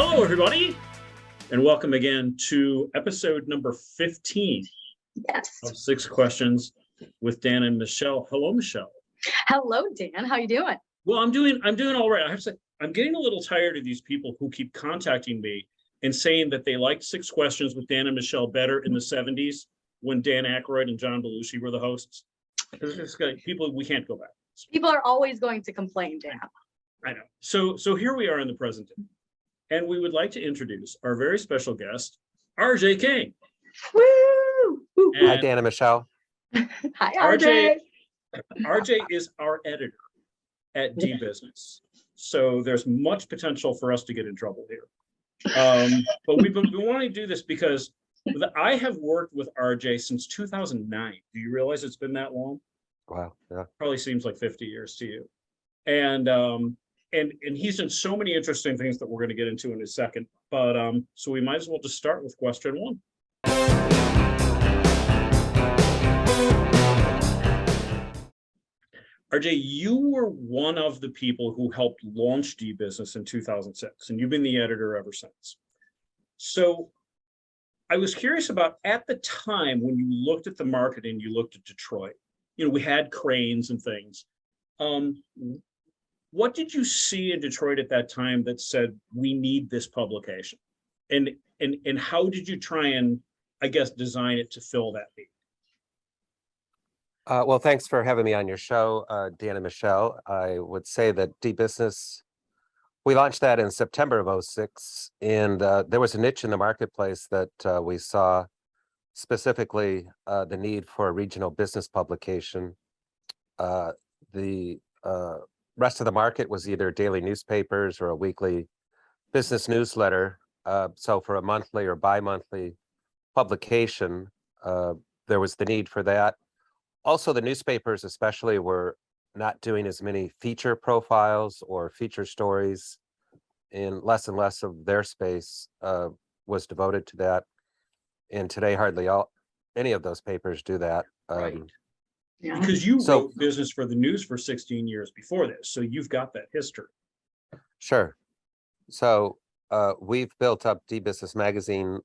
Hello, everybody, and welcome again to episode number 15 Yes. of 6 Questions with Dan and Michelle. Hello, Michelle. Hello, Dan. How you doing? Well, I'm doing all right. I have to say, I'm getting a little tired of these people who keep contacting me and saying that they liked 6 Questions with Dan and Michelle better in the 70s when Dan Aykroyd and John Belushi were the hosts. People, we can't go back. People are always going to complain, Dan. I know. So here we are in the present day. And we would like to introduce our very special guest, RJ King. Woo! Hi, Dan and Michelle. Hi, RJ. RJ is our editor at DBusiness. So there's much potential for us to get in trouble here. But we've been wanting to do this because I have worked with RJ since 2009. Do you realize it's been that long? Wow. Yeah. Probably seems like 50 years to you. And he's done so many interesting things that we're going to get into in a second. But so we might as well just start with question 1. RJ, you were one of the people who helped launch DBusiness in 2006, and you've been the editor ever since. So I was curious about, at the time when you looked at the market and you looked at Detroit, we had cranes and things. What did you see in Detroit at that time that said we need this publication, and how did you try and, I guess, design it to fill that need? Well, thanks for having me on your show, Dan and Michelle. I would say that DBusiness, we launched that in September of 2006, and there was a niche in the marketplace that we saw, specifically the need for a regional business publication. The rest of the market was either daily newspapers or a weekly business newsletter. So for a monthly or bi-monthly publication, there was the need for that. Also, the newspapers especially were not doing as many feature profiles or feature stories, and less of their space was devoted to that. And today, hardly any of those papers do that. Right. Yeah. Because you wrote business for the news for 16 years before this, so you've got that history. Sure. So we've built up DBusiness Magazine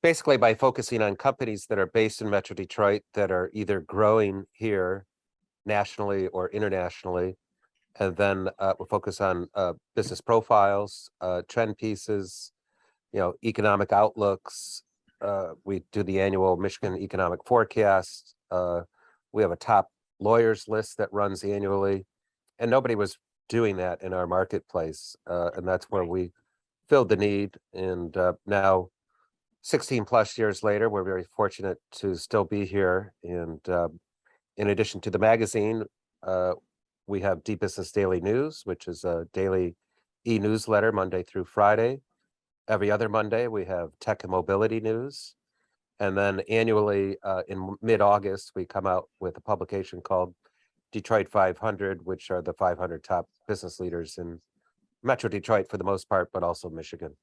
basically by focusing on companies that are based in Metro Detroit that are either growing here nationally or internationally. And then we'll focus on business profiles, trend pieces, economic outlooks. We do the annual Michigan Economic Forecast. We have a top lawyers list that runs annually, and nobody was doing that in our marketplace. And that's where we filled the need. And now, 16 plus years later, we're very fortunate to still be here. And in addition to the magazine, we have DBusiness Daily News, which is a daily e-newsletter Monday through Friday. Every other Monday, we have tech and mobility news. And then annually, in mid-August, we come out with a publication called Detroit 500, which are the 500 top business leaders in Metro Detroit for the most part, but also Michigan.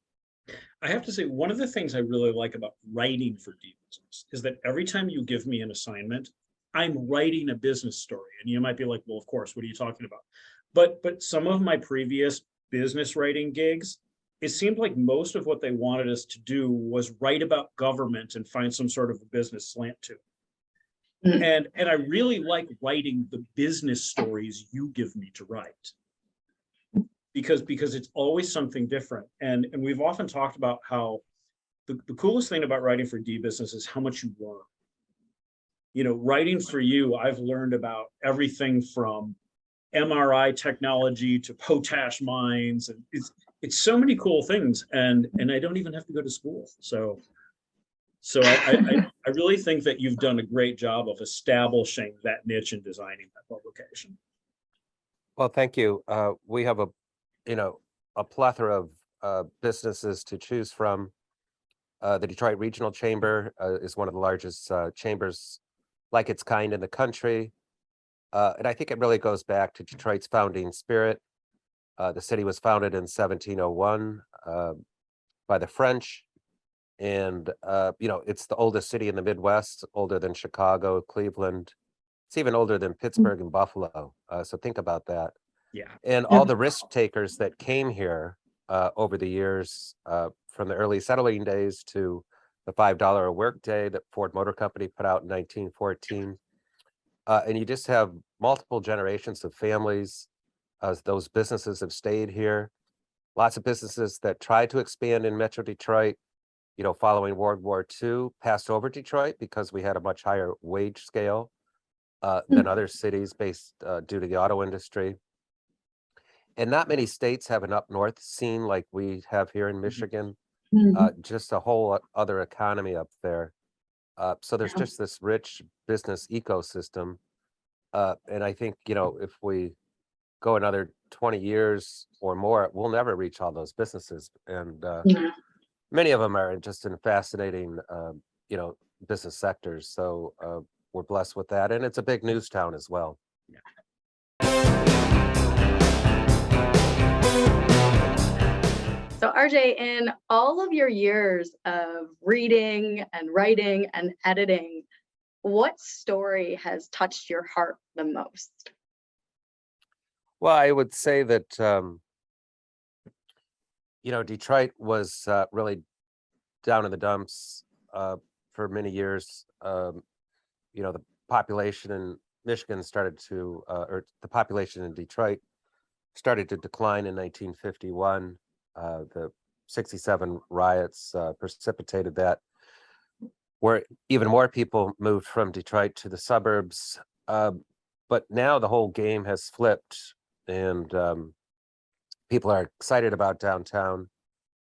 I have to say, one of the things I really like about writing for DBusiness is that every time you give me an assignment, I'm writing a business story. And you might be like, well, of course, what are you talking about? But some of my previous business writing gigs, it seemed like most of what they wanted us to do was write about government and find some sort of a business slant to it. Mm-hmm. And I really like writing the business stories you give me to write, because it's always something different. And we've often talked about how the coolest thing about writing for DBusiness is how much you learn. Writing for you, I've learned about everything from MRI technology to potash mines, and it's so many cool things, and I don't even have to go to school. So I really think that you've done a great job of establishing that niche and designing that publication. Well, thank you. We have a plethora of businesses to choose from. The Detroit Regional Chamber is one of the largest chambers like its kind in the country. And I think it really goes back to Detroit's founding spirit. The city was founded in 1701 by the French. And, it's the oldest city in the Midwest, older than Chicago, Cleveland. It's even older than Pittsburgh and Buffalo. So think about that. Yeah. And all the risk takers that came here over the years, from the early settling days to the $5 a work day that Ford Motor Company put out in 1914. And you just have multiple generations of families as those businesses have stayed here. Lots of businesses that tried to expand in Metro Detroit, following World War II, passed over Detroit because we had a much higher wage scale than other cities based due to the auto industry. And not many states have an up north scene like we have here in Michigan. Just a whole other economy up there. So there's just this rich business ecosystem. And I think, if we go another 20 years or more, we'll never reach all those businesses. And many of them are just in fascinating, business sectors. So we're blessed with that. And it's a big news town as well. So RJ, in all of your years of reading and writing and editing, what story has touched your heart the most? Well, I would say that, Detroit was really down in the dumps for many years. The population in Michigan started to, or the population in Detroit started to decline in 1951. The 67 riots precipitated that, where even more people moved from Detroit to the suburbs. But now the whole game has flipped, and people are excited about downtown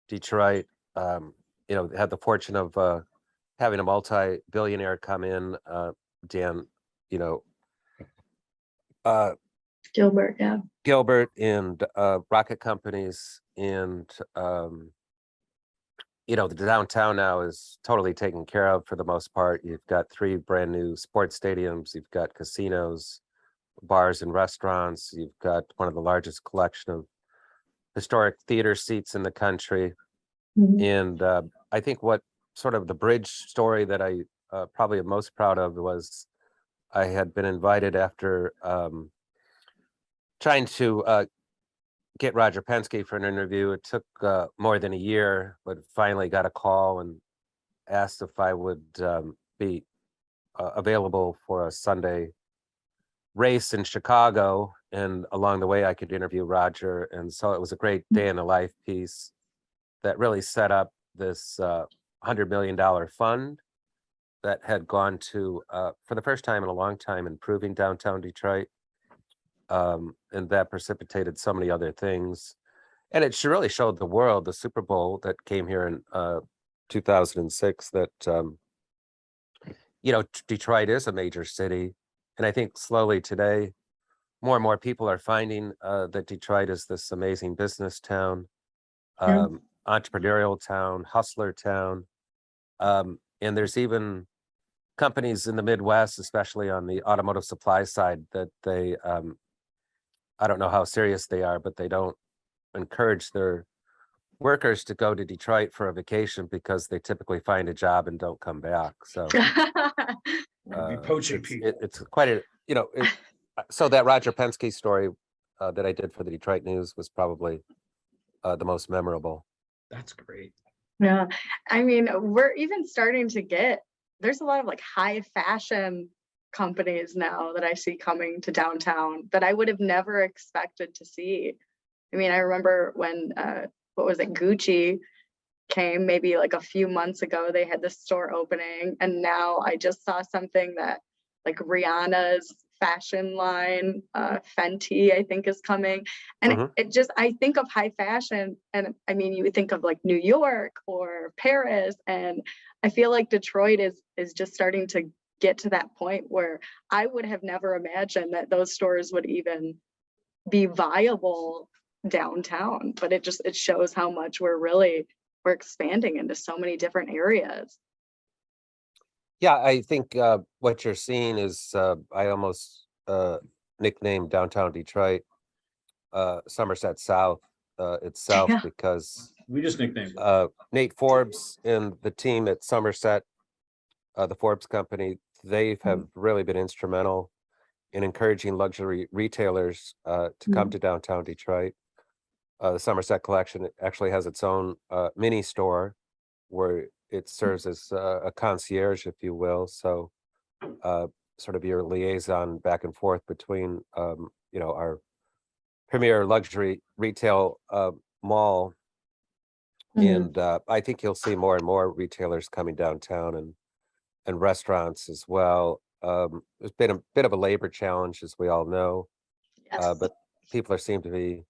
Detroit. Had the fortune of having a multi-billionaire come in, Dan, Gilbert, yeah. Gilbert, and rocket companies, and the downtown now is totally taken care of for the most part. You've got 3 brand new sports stadiums, you've got casinos, bars and restaurants, you've got one of the largest collection of historic theater seats in the country. And I think what sort of the bridge story that I probably am most proud of was I had been invited after trying to get Roger Penske for an interview. It took more than a year, but finally got a call and asked if I would be available for a Sunday race in Chicago. And along the way, I could interview Roger. And so it was a great day in the life piece that really set up this $100 million fund that had gone to, for the first time in a long time, improving downtown Detroit. And that precipitated so many other things. And it really showed the world, the Super Bowl that came here in 2006, that, Detroit is a major city. And I think slowly today, more and more people are finding that Detroit is this amazing business town, entrepreneurial town, hustler town. And there's even companies in the Midwest, especially on the automotive supply side, that they, I don't know how serious they are, but they don't encourage their workers to go to Detroit for a vacation because they typically find a job and don't come back. So Be poaching people. it's quite a, so that Roger Penske story that I did for the Detroit News was probably the most memorable. That's great. Yeah. I mean, we're even starting to there's a lot of like high fashion companies now that I see coming to downtown that I would have never expected to see. I mean, I remember when, Gucci came maybe like a few months ago, they had this store opening, and now I just saw something that like Rihanna's fashion line, Fenty, I think, is coming. And it just, I think of high fashion, and I mean, you would think of like New York or Paris, and I feel like Detroit is just starting to get to that point where I would have never imagined that those stores would even be viable downtown. But it shows how much we're expanding into so many different areas. Yeah, I think what you're seeing is I almost nicknamed downtown Detroit Somerset South itself, because We just nicknamed it. Nate Forbes and the team at Somerset, the Forbes company, they have really been instrumental in encouraging luxury retailers to come to downtown Detroit. The Somerset collection actually has its own mini store where it serves as a concierge, if you will. So sort of your liaison back and forth between, our premier luxury retail mall. Mhm. And I think you'll see more and more retailers coming downtown and restaurants as well. There's been a bit of a labor challenge, as we all know, Yes. but people seem to be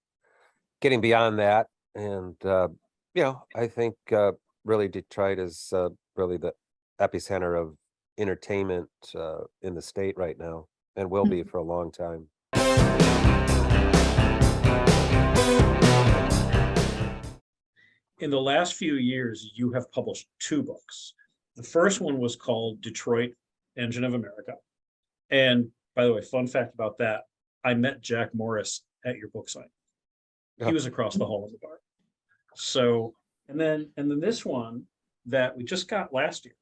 getting beyond that. And, I think really Detroit is really the epicenter of entertainment in the state right now and will be Mhm. for a long time. In the last few years, you have published two books. The first one was called Detroit Engine of America. And by the way, fun fact about that, I met Jack Morris at your book signing. He Yeah. was across the hall in the bar. So, and then this one that we just got last year,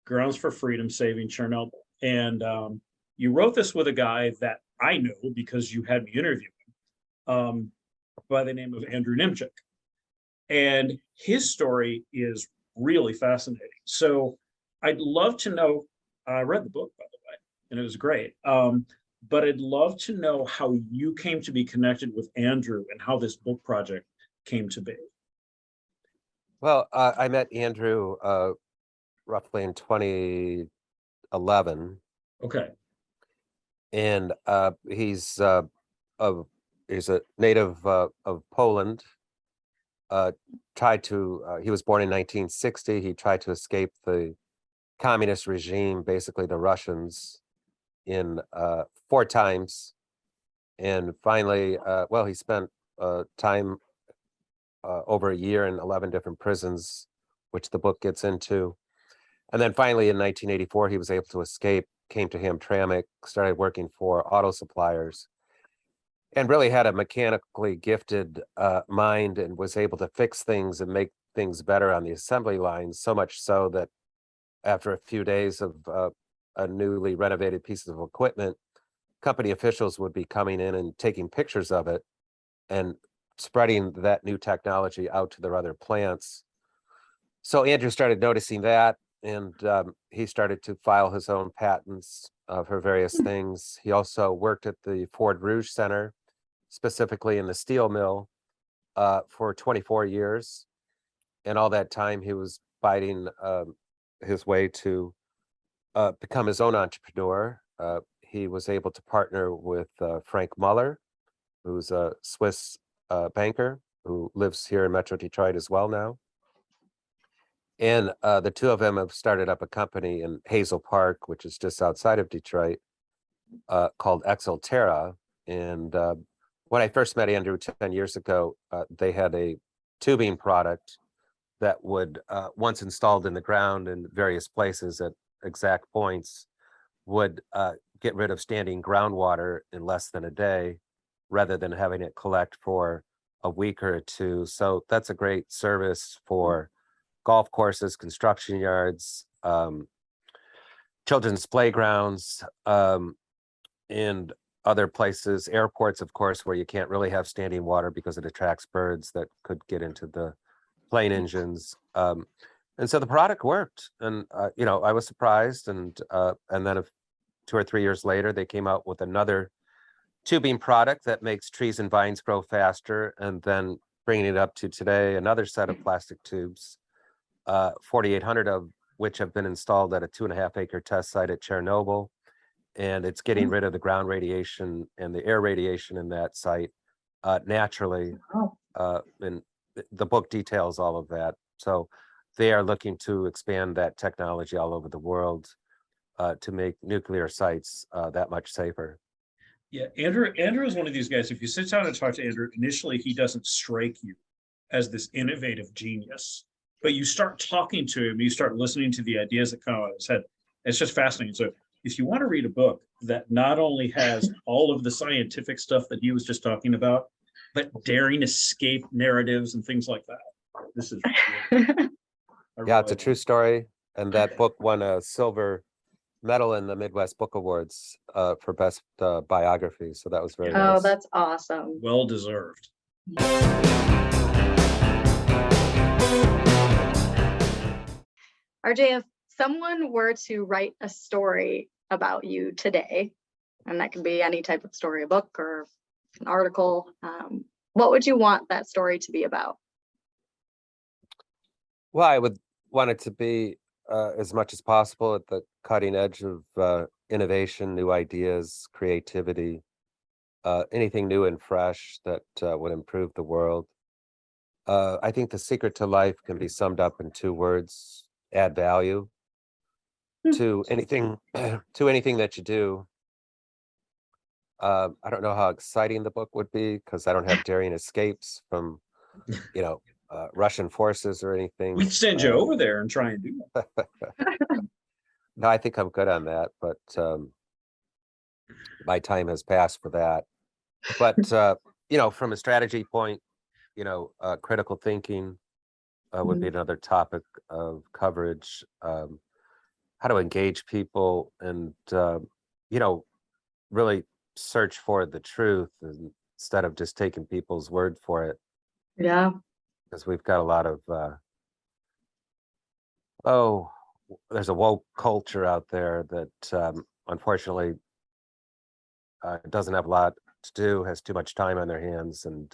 Grounds for Freedom, Saving Chernobyl. And you wrote this with a guy that I know because you had me interview him, by the name of Andrew Nimchik. And his story is really fascinating. So I'd love to know. I read the book, by the way, and it was great. But I'd love to know how you came to be connected with Andrew and how this book project came to be. Well, I met Andrew roughly in 2011, Okay. and of he's a native of Poland. He was born in 1960. He tried to escape the communist regime, basically the Russians, in 4 times, and finally, he spent time over a year in 11 different prisons, which the book gets into. And then finally, in 1984, he was able to escape, came to Hamtramck, started working for auto suppliers, and really had a mechanically gifted mind and was able to fix things and make things better on the assembly lines, so much so that after a few days of a newly renovated piece of equipment, company officials would be coming in and taking pictures of it and spreading that new technology out to their other plants. So Andrew started noticing that, and he started to file his own patents for various things. He also worked at the Ford Rouge Center, specifically in the steel mill, for 24 years. And all that time, he was fighting his way to become his own entrepreneur. He was able to partner with Frank Muller, who's a Swiss banker who lives here in Metro Detroit as well now. And the two of them have started up a company in Hazel Park, which is just outside of Detroit, called Exalterra. And when I first met Andrew 10 years ago, they had a tubing product that would, once installed in the ground in various places at exact points, would get rid of standing groundwater in less than a day, rather than having it collect for a week or two. So that's a great service for golf courses, construction yards, children's playgrounds, and other places, airports, of course, where you can't really have standing water because it attracts birds that could get into the plane engines. And so the product worked, and I was surprised. And then 2 or 3 years later, they came out with another tubing product that makes trees and vines grow faster, and then bringing it up to today, another set of plastic tubes, 4,800 of which have been installed at a 2.5-acre test site at Chernobyl. And it's getting rid of the ground radiation and the air radiation in that site naturally. Wow. And the book details all of that. So they are looking to expand that technology all over the world to make nuclear sites that much safer. Yeah, Andrew is one of these guys. If you sit down and talk to Andrew, initially he doesn't strike you as this innovative genius, but you start talking to him, you start listening to the ideas that come out of his head. It's just fascinating. So if you want to read a book that not only has all of the scientific stuff that he was just talking about, but daring escape narratives and things like that, this is really, Yeah, it's a true story. And that book won a silver medal in the Midwest Book Awards for best biography. So that was very Oh, nice. that's awesome. well deserved. RJ, if someone were to write a story about you today, and that can be any type of story, a book or an article, what would you want that story to be about? Well, I would want it to be as much as possible at the cutting edge of innovation, new ideas, creativity, anything new and fresh that would improve the world. I think the secret to life can be summed up in 2 words: add value to anything to anything that you do. I don't know how exciting the book would be because I don't have daring escapes from, you know, Russian forces or anything. We'd send you over there and try and do that. No, I think I'm good on that, but my time has passed for that. But from a strategy point, critical thinking would be another topic of coverage. How to engage people and really search for the truth instead of just taking people's word for it, Yeah. because we've got a lot of there's a woke culture out there that unfortunately doesn't have a lot to do, has too much time on their hands, and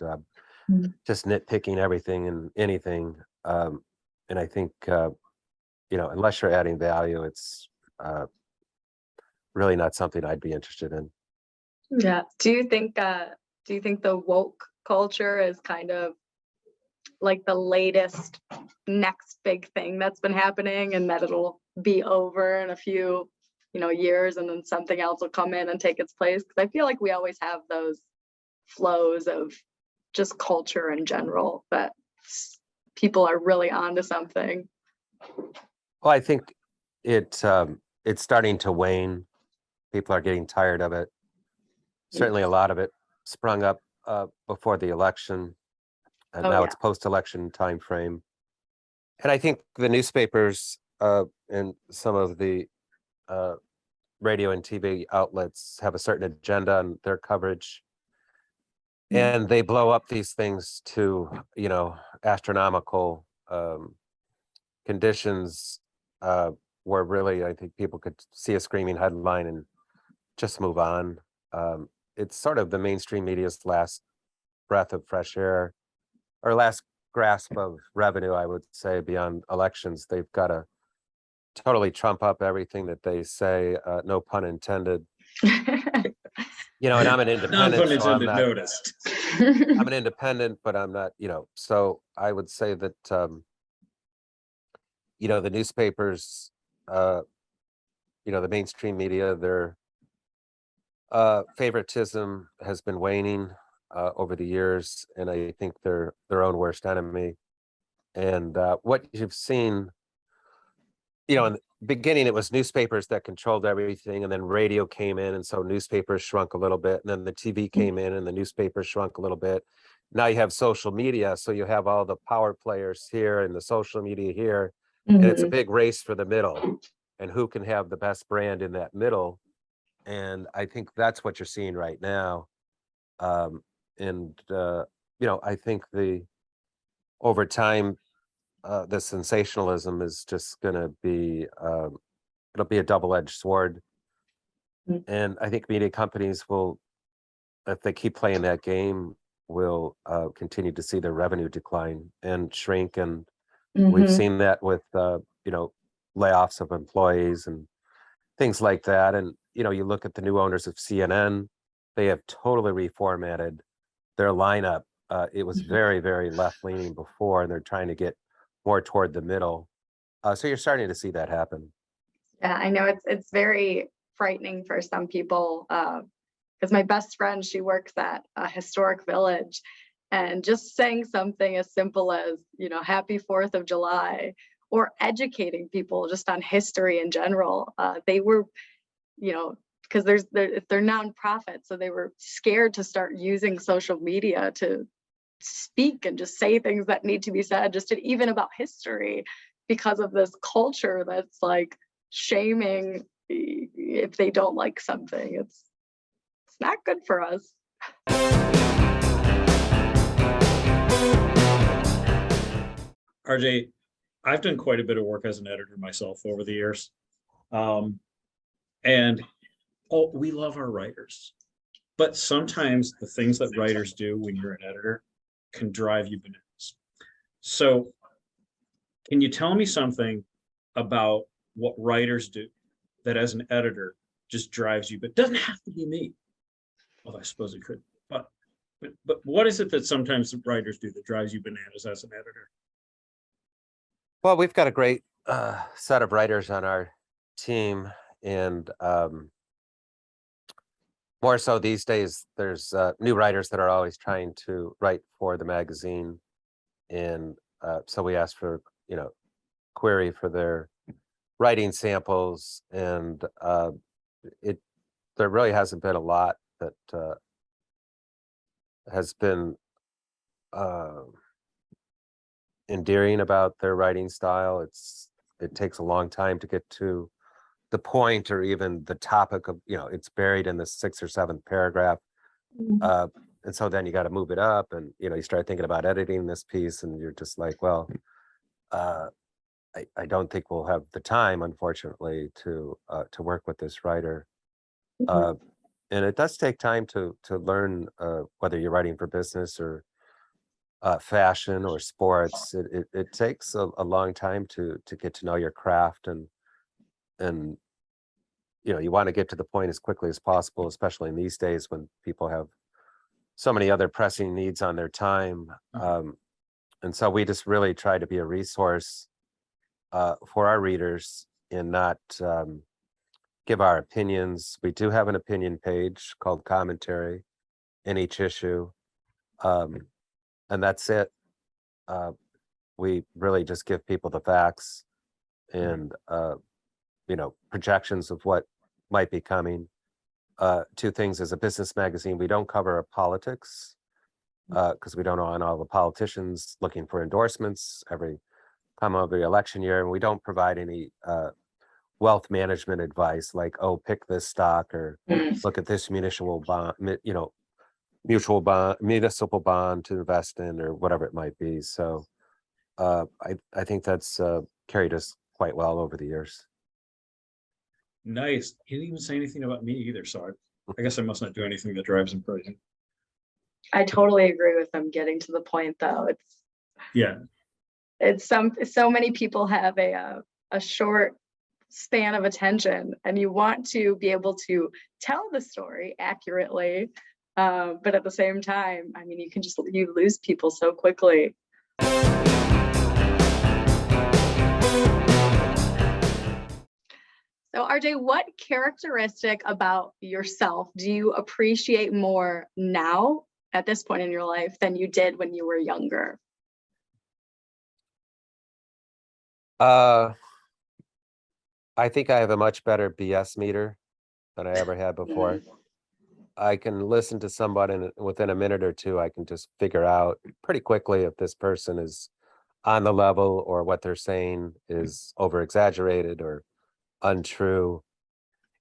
just nitpicking everything and anything. And I think unless you're adding value, it's really not something I'd be interested in. Yeah. Do you think the woke culture is kind of like the latest next big thing that's been happening, and that it'll be over in a few years, and then something else will come in and take its place? Because I feel like we always have those flows of just culture in general, that people are really onto something. Well, I think it's starting to wane. People are getting tired of it. Certainly a lot of it sprung up before the election, and now it's post-election time frame. And I think the newspapers and some of the radio and TV outlets have a certain agenda on their coverage, and they blow up these things to astronomical conditions where really I think people could see a screaming headline and just move on. It's sort of the mainstream media's last breath of fresh air, or last grasp of revenue, I would say. Beyond elections, they've got to totally trump up everything that they say, no pun intended. And I'm an independent, so I'm not, noticed. I'm an independent, but I'm not, so I would say that the newspapers, the mainstream media, their favoritism has been waning over the years, and I think they're their own worst enemy. And what you've seen, in the beginning, it was newspapers that controlled everything, and then radio came in, and so newspapers shrunk a little bit, and then the TV came in, and the newspapers shrunk a little bit. Now you have social media, so you have all the power players here and the social media here, and it's a big race for the middle, and who can have the best brand in that middle. And I think that's what you're seeing right now. I think over time, the sensationalism is just going to be, it'll be a double-edged sword. And I think media companies will, if they keep playing that game, will continue to see their revenue decline and shrink. And we've seen that with, layoffs of employees and things like that. And, you look at the new owners of CNN, they have totally reformatted their lineup. It was very, very left-leaning before, and they're trying to get more toward the middle. So you're starting to see that happen. Yeah, I know it's very frightening for some people, because my best friend, she works at a historic village, and just saying something as simple as, Happy 4th of July, or educating people just on history in general. They were, because they're nonprofit, so they were scared to start using social media to speak and just say things that need to be said, even about history, because of this culture that's like shaming if they don't like something. It's not good for us. RJ, I've done quite a bit of work as an editor myself over the years. Um, and oh, we love our writers. But sometimes the things that writers do when you're an editor can drive you bananas. So, can you tell me something about what writers do that as an editor just drives you, but doesn't have to be me? Well, I suppose it could, but what is it that sometimes the writers do that drives you bananas as an editor? Well, we've got a great set of writers on our team, and more so these days, there's new writers that are always trying to write for the magazine, and so we ask for query for their writing samples, and it there really hasn't been a lot that has been uh, endearing about their writing style. It takes a long time to get to the point or even the topic of, it's buried in the sixth or seventh paragraph. Uh, and so then you got to move it up, and you start thinking about editing this piece, and you're just like, well, uh, I don't think we'll have the time, unfortunately, to work with this writer. Uh, and it does take time to learn, whether you're writing for business or fashion or sports. It takes a long time to get to know your craft, and you want to get to the point as quickly as possible, especially in these days when people have so many other pressing needs on their time. And so we just really try to be a resource for our readers and not give our opinions. We do have an opinion page called Commentary in each issue, and that's it. We really just give people the facts and projections of what might be coming. Two things: as a business magazine, we don't cover politics because we don't want all the politicians looking for endorsements every election year, and we don't provide any wealth management advice like, oh, pick this stock or look at this municipal bond to invest in, or whatever it might be. So I think that's carried us quite well over the years. Nice. He didn't even say anything about me either, so I guess I must not do anything that drives him crazy. I totally agree with them getting to the point, though. Yeah. It's so many people have a short span of attention, and you want to be able to tell the story accurately, but at the same time, I mean, you lose people so quickly. So RJ, what characteristic about yourself do you appreciate more now at this point in your life than you did when you were younger? I think I have a much better BS meter than I ever had before. I can listen to somebody, and within a minute or two, I can just figure out pretty quickly if this person is on the level or what they're saying is over exaggerated or untrue.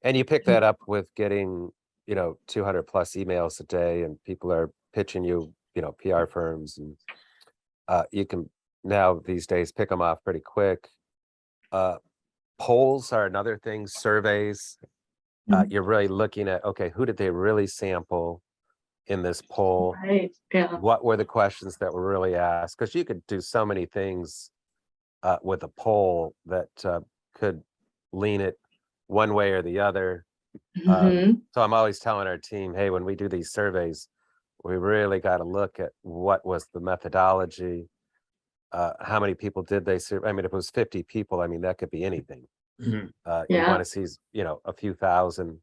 And you pick that up with getting, 200 plus emails a day, and people are pitching you, PR firms, and you can now these days pick them off pretty quick. Polls are another thing, surveys. You're really looking at, okay, who did they really sample in this poll? Right. Yeah. What were the questions that were really asked? Because you could do so many things with a poll that could lean it one way or the other. So I'm always telling our team, hey, when we do these surveys, we really got to look at what was the methodology. How many people did they serve? I mean, if it was 50 people, I mean, that could be anything. You want to see, a few thousand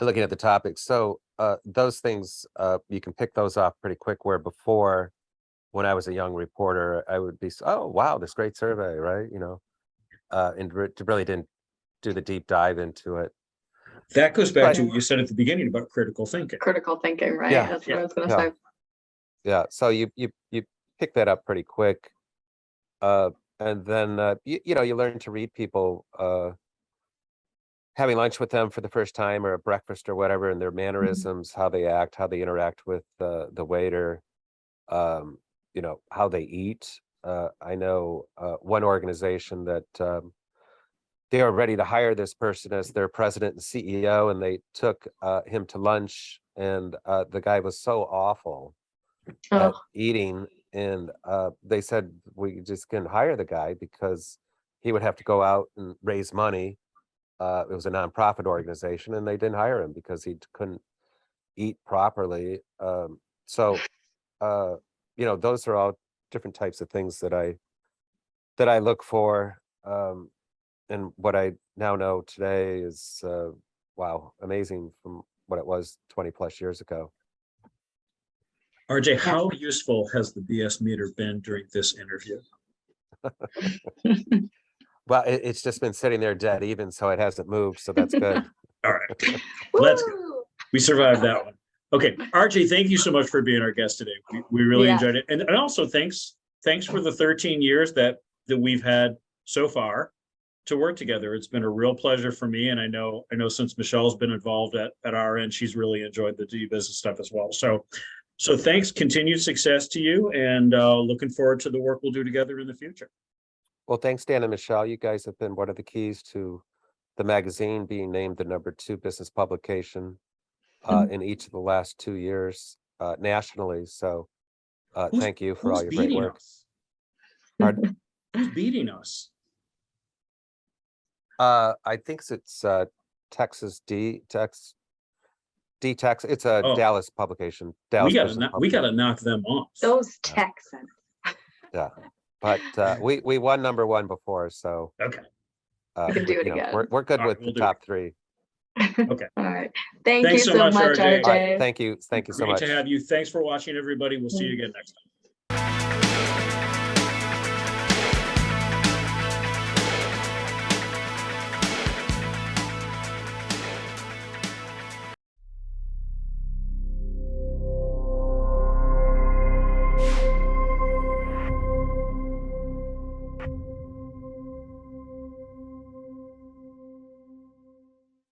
looking at the topics. So those things, you can pick those off pretty quick, where before, when I was a young reporter, I would be, oh, wow, this great survey, right? And really didn't do the deep dive into it. That goes back to what you said at the beginning about critical thinking. Critical thinking, right? Yeah. That's what I was going to say. Yeah. So you pick that up pretty quick. And then, you learn to read people, having lunch with them for the first time or a breakfast or whatever, and their mannerisms, how they act, how they interact with the waiter. you know, how they eat. I know one organization that they are ready to hire this person as their president and CEO, and they took him to lunch, and the guy was so awful at Oh, eating, and they said we just couldn't hire the guy because he would have to go out and raise money. It was a nonprofit organization, and they didn't hire him because he couldn't eat properly. So you know, those are all different types of things that I look for. And what I now know today is wow, amazing from what it was 20 plus years ago. RJ, how useful has the BS meter been during this interview? Well, it's just been sitting there dead even, so it hasn't moved, so that's good. All right, let's go. woo! We survived that one. Okay, RJ, thank you so much for being our guest today. We really Yeah. enjoyed it, and also thanks for the 13 years that we've had so far to work together. It's been a real pleasure for me, and I know since Michelle's been involved at our end, she's really enjoyed the DBusiness stuff as well. So thanks, continued success to you, and looking forward to the work we'll do together in the future. Well, thanks, Dan and Michelle. You guys have been one of the keys to the magazine being named the #2 business publication in each of the last 2 years nationally. So thank you for all your great work. Us? Pardon? Who's beating us? I think it's Texas. It's a Oh. Dallas publication. We Dallas gotta business we gotta publication. knock them off. Those Texans. Yeah, but we won #1 before, so Okay. We can do it you know, again. we're good All right, with we'll the do top it. 3. Okay. All right. Thank Thanks you so so much, much, RJ. All right, RJ. thank you so Great much. to have you. Thanks for watching, everybody. We'll see you again next time.